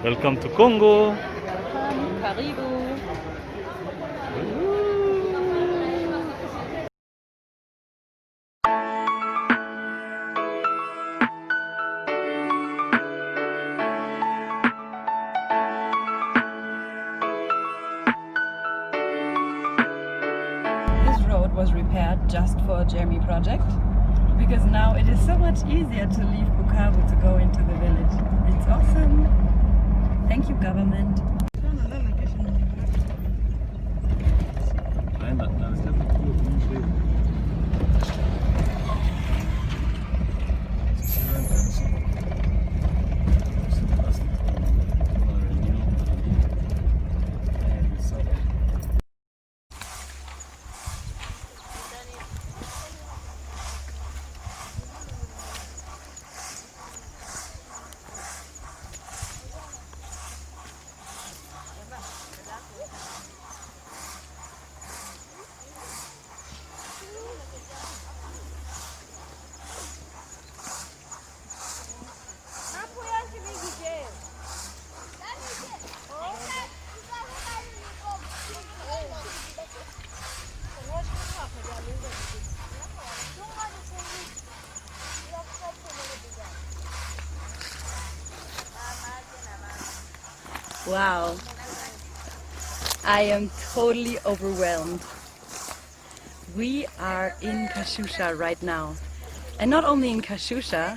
Welcome to Congo. Welcome, karibu. This road was repaired just for Jeremy Project because now it is so much easier to leave Bukavu to go into the village. It's awesome. Thank you, government. Wow, I am totally overwhelmed. We are in Kashusha right now. And not only in Kashusha,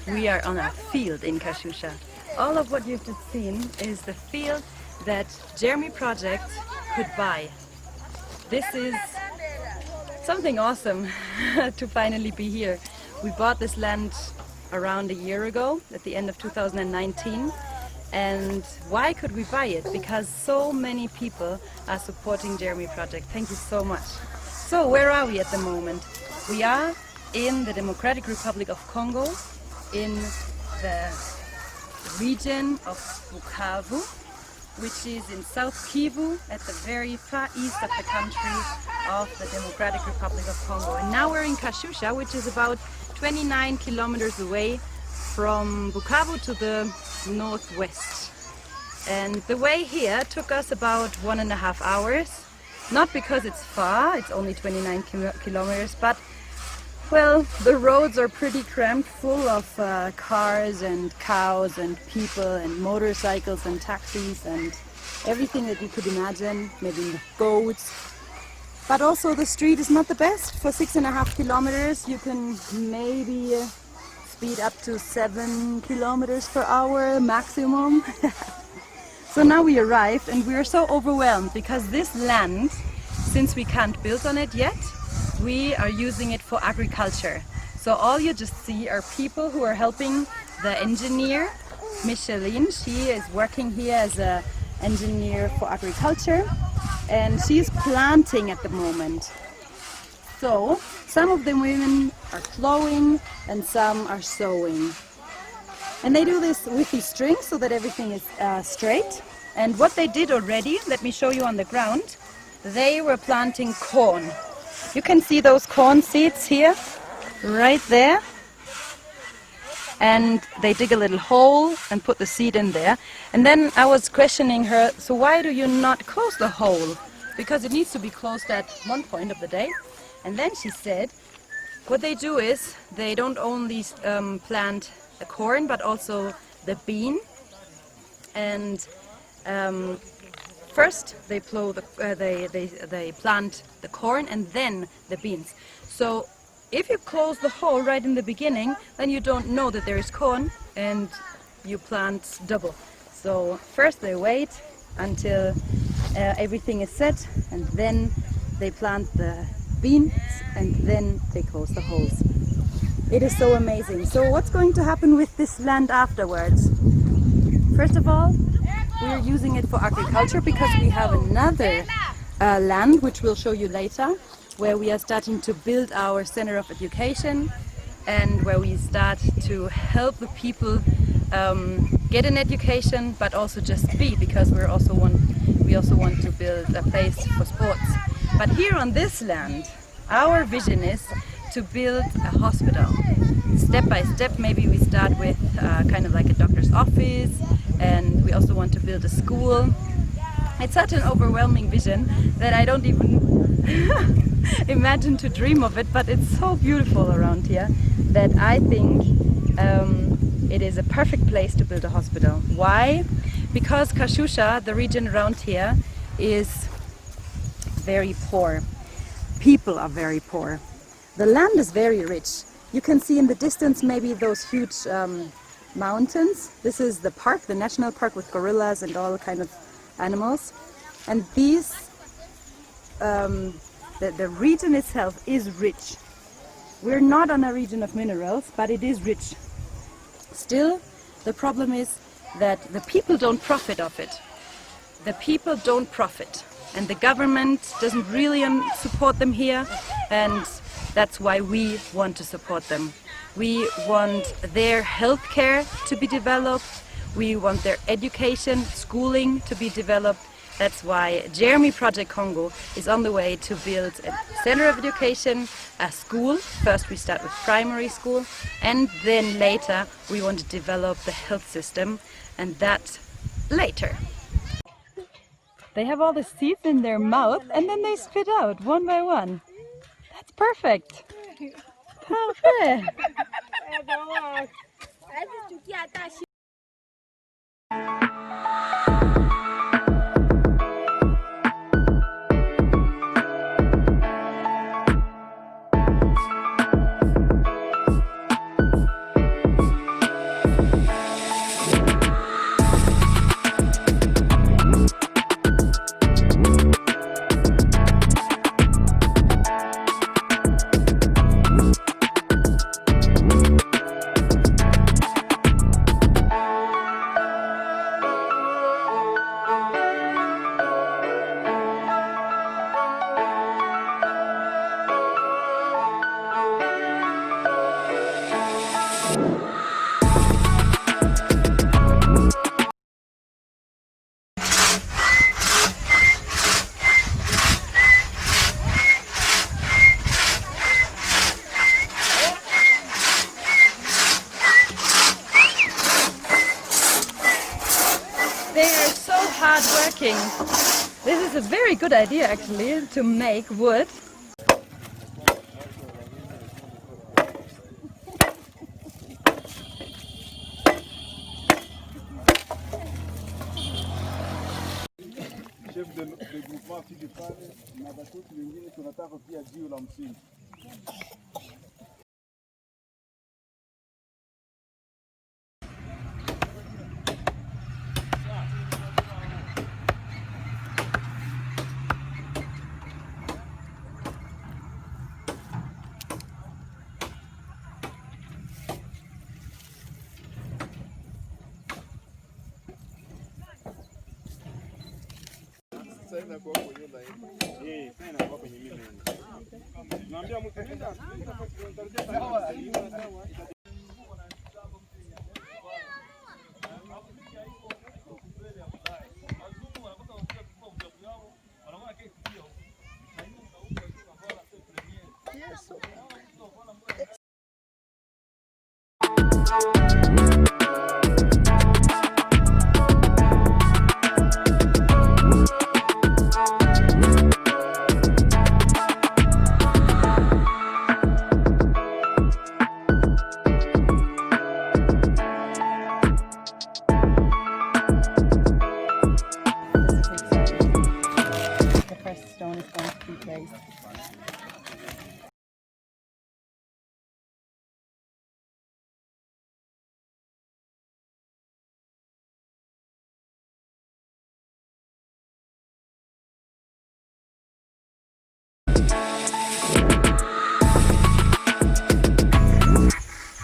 we are on a field in Kashusha. All of what you've just seen is the field that Jeremy Project could buy. This is something awesome to finally be here. We bought this land around a year ago, at the end of 2019. And why could we buy it? Because so many people are supporting Jeremy Project. Thank you so much. So where are we at the moment? We are in the Democratic Republic of Congo, in the region of Bukavu, which is in south-kivu at the very far east of the country of the Democratic Republic of Congo. And now we're in Kashusha, which is about 29 kilometers away from Bukavu to the northwest. And the way here took us about 1.5 hours. Not because it's far, it's only 29 kilometers, but well, the roads are pretty cramped, full of cars and cows and people and motorcycles and taxis and everything that you could imagine, maybe goats. But also the street is not the best. For 6.5 kilometers you can maybe speed up to 7 kilometers per hour maximum. So now we arrived and we are so overwhelmed because this land, since we can't build on it yet, we are using it for agriculture. So all you just see are people who are helping the engineer, Micheline. She is working here as an engineer for agriculture and she's planting at the moment. So some of the women are plowing and some are sowing. And they do this with these strings so that everything is straight. And what they did already, let me show you on the ground, they were planting corn. You can see those corn seeds here, right there. And they dig a little hole and put the seed in there. And then I was questioning her, so why do you not close the hole? Because it needs to be closed at one point of the day. And then she said, what they do is they don't only plant the corn but also the bean. And first they they plant the corn and then the beans. So if you close the hole right in the beginning, then you don't know that there is corn and you plant double. So first they wait until everything is set and then they plant the beans and then they close the holes. It is so amazing. So what's going to happen with this land afterwards? First of all, we are using it for agriculture because we have another land, which we'll show you later, where we are starting to build our center of education and where we start to help the people get an education, but also just be, because we also want to build a place for sports. But here on this land, our vision is to build a hospital. Step by step, maybe we start with kind of like a doctor's office, and we also want to build a school. It's such an overwhelming vision that I don't even imagine to dream of it, but it's so beautiful around here that I think it is a perfect place to build a hospital. Why? Because Kashusha, the region around here, is very poor. People are very poor. The land is very rich. You can see in the distance maybe those huge mountains. This is the park, the national park with gorillas and all kind of animals. And these, the region itself is rich. We're not on a region of minerals, but it is rich. Still, the problem is that the people don't profit of it. The people don't profit, and the government doesn't really support them here, and that's why we want to support them. We want their healthcare to be developed, we want their education, schooling to be developed. That's why JeremieProjectCongo is on the way to build a center of education, a school. First we start with primary school, and then later we want to develop the health system, and that later. They have all the seeds in their mouth and then they spit out one by one. That's perfect. Parfait. They are so hard working. This is a very good idea actually, to make wood. Chef de groupement anti-départ na batoto wengine tunataka pia jiwe la msingi.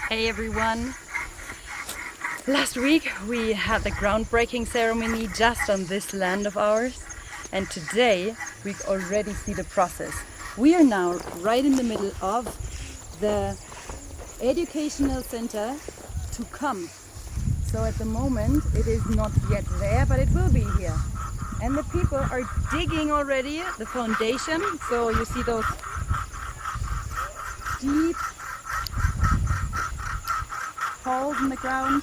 Hey everyone! Last week we had the groundbreaking ceremony just on this land of ours, and today we already see the process. We are now right in the middle of the educational center to come. So at the moment it is not yet there, but it will be here. And the people are digging already the foundation, so you see those deep holes in the ground.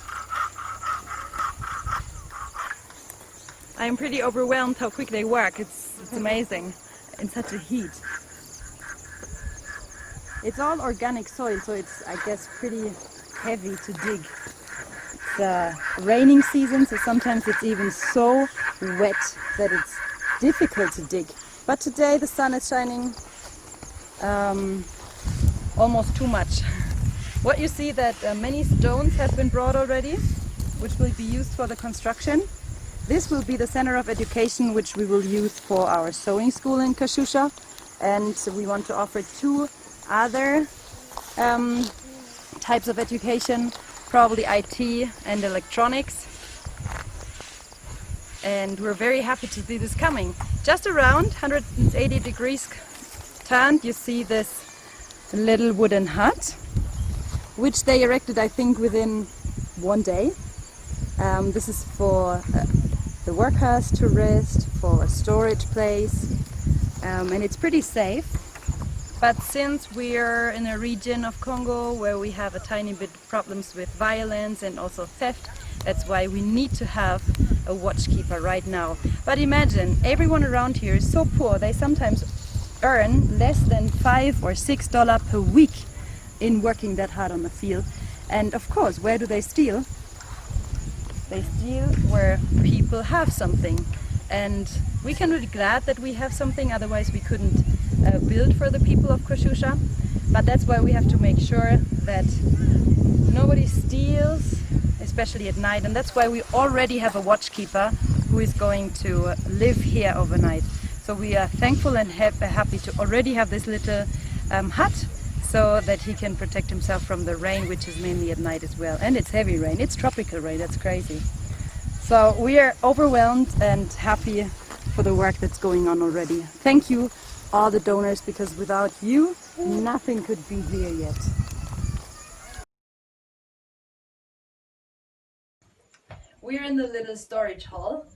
I'm pretty overwhelmed how quick they work. It's amazing in such a heat. It's all organic soil, so it's, I guess, pretty heavy to dig. It's raining season, so sometimes it's even so wet that it's difficult to dig. But today the sun is shining almost too much. What you see that many stones have been brought already, which will be used for the construction. This will be the center of education which we will use for our sewing school in Kashusha, and we want to offer 2 other types of education, probably IT and electronics. And we're very happy to see this coming. Just around 180 degrees turned, you see this little wooden hut, which they erected, I think, within 1 day. This is for the workers to rest, for a storage place, and it's pretty safe. But since we're in a region of Congo where we have a tiny bit problems with violence and also theft, that's why we need to have a watchkeeper right now. But imagine, everyone around here is so poor, they sometimes earn less than $5 or $6 per week in working that hard on the field. And of course, where do they steal? They steal where people have something. And we can be glad that we have something, otherwise we couldn't build for the people of Kashusha. But that's why we have to make sure that nobody steals, especially at night. And that's why we already have a watchkeeper who is going to live here overnight. So we are thankful and happy to already have this little hut, so that he can protect himself from the rain, which is mainly at night as well. And it's heavy rain, it's tropical rain, that's crazy. So we are overwhelmed and happy for the work that's going on already. Thank you, all the donors, because without you, nothing could be here yet. We're in the little storage hall,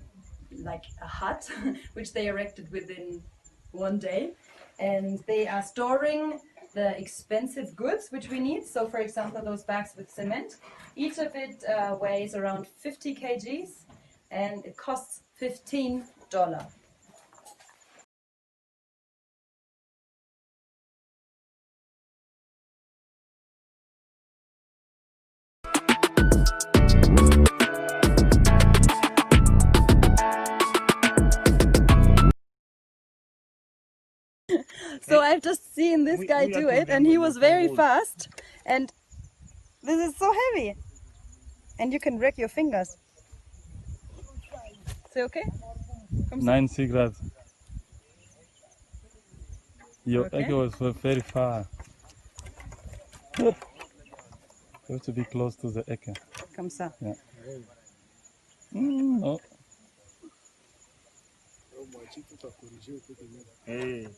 like a hut, which they erected within 1 day. And they are storing the expensive goods which we need. So for example, those bags with cement, each of it weighs around 50 kgs and it costs $15. So I've just seen this guy do it, and he was very fast, and this is so heavy, and you can wreck your fingers. Is it okay? 90 grad. Your Okay. egg was very far. You have to be close to the egg. Comme ça. Yeah. Oh. Hey.